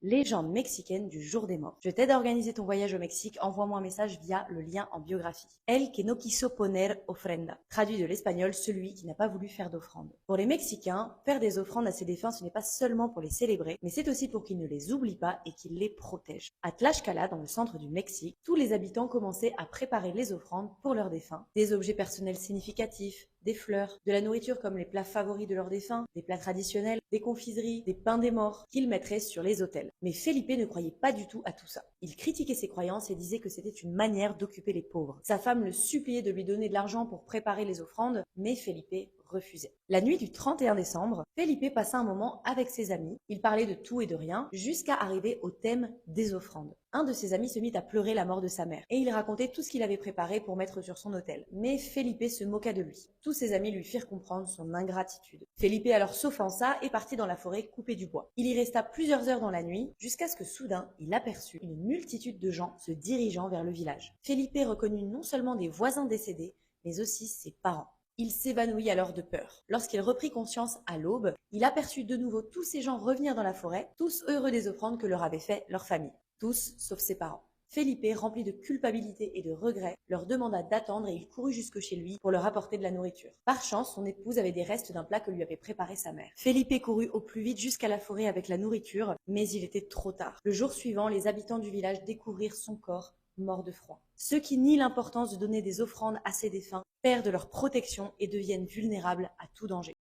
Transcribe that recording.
Légende mexicaine du jour des morts. Je t'aide à organiser ton voyage au Mexique, envoie-moi un message via le lien en biographie. El que no quiso poner ofrenda. Traduit de l'espagnol, celui qui n'a pas voulu faire d'offrande. Pour les Mexicains, faire des offrandes à ses défunts, ce n'est pas seulement pour les célébrer, mais c'est aussi pour qu'ils ne les oublient pas et qu'ils les protègent. À Tlaxcala, dans le centre du Mexique, tous les habitants commençaient à préparer les offrandes pour leurs défunts. Des objets personnels significatifs, des fleurs, de la nourriture comme les plats favoris de leurs défunts, des plats traditionnels, des confiseries, des pains des morts qu'ils mettraient sur les autels. Mais Felipe ne croyait pas du tout à tout ça. Il critiquait ses croyances et disait que c'était une manière d'occuper les pauvres. Sa femme le suppliait de lui donner de l'argent pour préparer les offrandes, mais Felipe refusait. La nuit du 31 décembre, Felipe passa un moment avec ses amis. Il parlait de tout et de rien, jusqu'à arriver au thème des offrandes. Un de ses amis se mit à pleurer la mort de sa mère, et il racontait tout ce qu'il avait préparé pour mettre sur son autel. Mais Felipe se moqua de lui. Tous ses amis lui firent comprendre son ingratitude. Felipe alors s'offensa et partit dans la forêt couper du bois. Il y resta plusieurs heures dans la nuit, jusqu'à ce que soudain, il aperçut une multitude de gens se dirigeant vers le village. Felipe reconnut non seulement des voisins décédés, mais aussi ses parents. Il s'évanouit alors de peur. Lorsqu'il reprit conscience à l'aube, il aperçut de nouveau tous ces gens revenir dans la forêt, tous heureux des offrandes que leur avait fait leur famille. Tous, sauf ses parents. Felipe, rempli de culpabilité et de regret, leur demanda d'attendre et il courut jusque chez lui pour leur apporter de la nourriture. Par chance, son épouse avait des restes d'un plat que lui avait préparé sa mère. Felipe courut au plus vite jusqu'à la forêt avec la nourriture, mais il était trop tard. Le jour suivant, les habitants du village découvrirent son corps mort de froid. Ceux qui nient l'importance de donner des offrandes à ses défunts perdent leur protection et deviennent vulnérables à tout danger.